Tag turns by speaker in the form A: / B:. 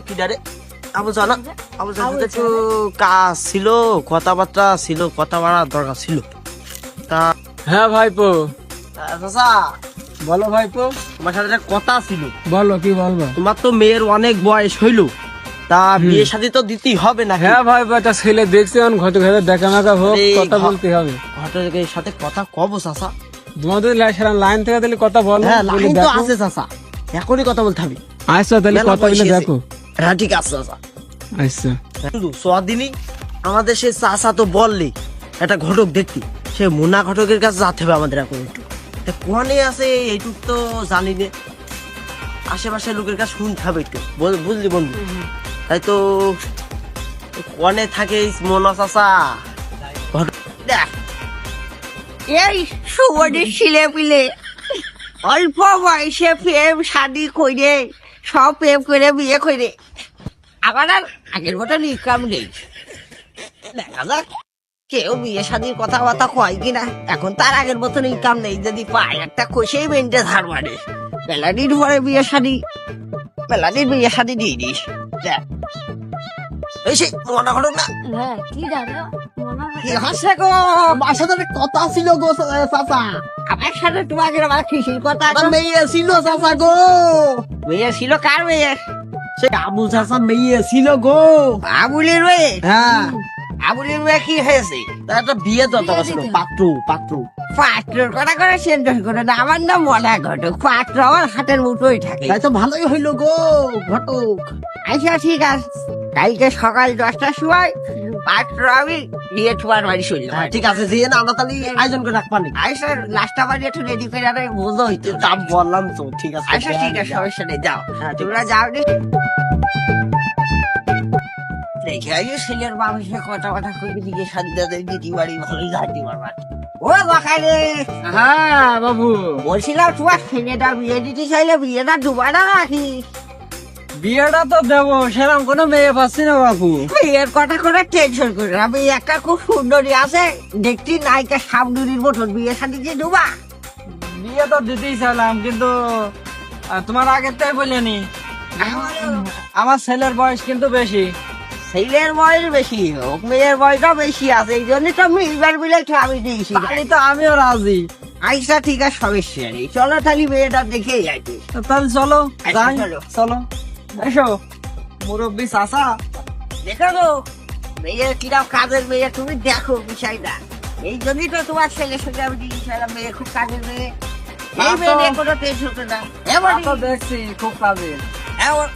A: কি ডারে আবু জানা আবু জানা একটু কাজ ছিল, কথাবার্তা ছিল, কথা বলার দরকার ছিল। তা
B: হ্যাঁ ভাইপো,
A: চাচা
B: বলো ভাইপো।
A: তোমার সাথে একটা কথা ছিল।
B: বলো, কি বলবো?
A: তোমার তো মেয়ের অনেক বয়স হইলো, তা বিয়ে শাদী তো দিতেই হবে না?
B: হ্যাঁ ভাইপো, একটা ছেলে দেখছি ঘটে ঘরে দেখা মাখা হোক,
A: এই
B: কথা বলতে হবে।
A: ঘটকের সাথে কথা কব চাচা?
B: তোমাদের লাইন থেকে তাহলে কথা বলো।
A: হ্যাঁ
B: বলে
A: লাইন তো
B: দেখো।
A: আছে চাচা, এখনই কথা বলতে হবে।
B: আচ্ছা তাহলে
A: মেলা
B: কথা বলে
A: বয়স হয়েছে।
B: দেখো।
A: হ্যাঁ ঠিক আছে চাচা।
B: আচ্ছা
A: শুধু সোয়াদিনই আমাদের সে চাচা তো বললে একটা ঘটক দেখতে, সে মুনা ঘটকের কাছে যেতে হবে আমাদের এখন একটু। তা কোয়ানে আছে এইটুক তো জানি না, আশেপাশের লোকের কাছে শুনতে হবে একটু, বুঝলি বন্ধু? তাই তো কোয়ানে থাকে এই মোনা চাচা। দেখ
C: এই সুবর্ণের ছিলে পিলে অল্প বয়সে প্রেম শাদি করে সব প্রেম করে বিয়ে করে আবার আর আগের মতন ইনকাম নেই। দেখা যাক কেউ বিয়ে শাদির কথাবার্তা কয় কিনা। এখন তার আগের মতন ইনকাম নেই, যদি পায় একটা কষেই মেনটে ধার মারে। মেলাদিন পরে বিয়ে শাদি, মেলাদিন বিয়ে শাদি দিয়ে দিস। দেখ
A: এই সেই মোনা ঘটক না,
C: হ্যাঁ কি জানো
A: কি হাসে গো? আমার সাথে একটা কথা ছিল গো চাচা,
C: আমার সাথে তোমাকে আমার খুশির কথা
A: আমার মেয়ে ছিল চাচা গো।
C: মেয়ে ছিল, কার মেয়ে?
A: সে আবু চাচা মেয়ে ছিল গো।
C: আবুলের মেয়ে?
A: হ্যাঁ
C: আবুলের মেয়ে কি হয়েছে?
A: তার একটা বিয়ে দরকার ছিল, পাত্র পাত্র।
C: পাত্রর কথা করে চেঞ্জ করে না, আমার নাম মনা ঘটক। পাত্র আমার হাতের মুঠোই থাকে।
A: তাই তো ভালোই হইলো গো ঘটক।
C: আচ্ছা ঠিক আছে, কালকে সকাল 10টার সময় পাত্র আমি নিয়ে তোমার বাড়ি চললাম।
A: হ্যাঁ, ঠিক আছে, যে না আমরা তাহলে আয়োজন করে রাখবানি।
C: আচ্ছা লাস্টটা বাড়ি একটু রেডি করে আরে বুঝো হইতো।
A: তা বললাম তো, ঠিক আছে।
C: আচ্ছা ঠিক আছে, সমস্যা নেই, যাও।
A: হ্যাঁ, ঠিক
C: তোমরা যাও নি। দেখে আইও ছেলের মানুষের কথা কথা কইবি, দিকে সাদিদা দিদি বাড়ি ভালোই যাইতে পারবা। ও বাকারে,
B: হ্যাঁ বাবু,
C: বলছিলাম তোমার ছেলেটা বিয়ে দিতে চাইলে বিয়েটা ডুবা না নাকি?
B: বিয়েটা তো দেবো, সেরকম কোনো মেয়ে পাচ্ছি না বাবু।
C: বিয়ের কথা করে টেনশন করে না, বিয়ে একটা খুব সুন্দরী আছে দেখছি, নায়িকা সামদুরির মতন, বিয়ে শাদি দিয়ে ডুবা।
B: বিয়ে তো দিতেই চাইলাম, কিন্তু তোমার আগের তাই বলিনি। আমার ছেলের বয়স কিন্তু বেশি।
C: ছেলের বয়স বেশি হোক, মেয়ের বয়সটা বেশি আছে, এই জন্য তো মিলবার মিলে আমি দিয়েছি।
B: তাহলে তো আমিও রাজি।
C: আইসা ঠিক আছে, সমস্যা নেই, চলো তাহলে মেয়েটা দেখে যাইতে।
B: তাহলে চলো
C: আচ্ছা,
B: যাই।
C: চলো।
B: চলো এসো মুরব্বী চাচা।
C: দেখো গো, মেয়ে কিরম কাজের মেয়ে, তুমি দেখো বিষয়টা। এই জন্যই তো তোমার ছেলের সঙ্গে আমি দিয়েছিলাম, মেয়ে খুব কাজের মেয়ে। এই মেয়ে নিয়ে কোনো টেনশন করে না।
B: তা তো দেখছি খুব কাজে।
C: এমন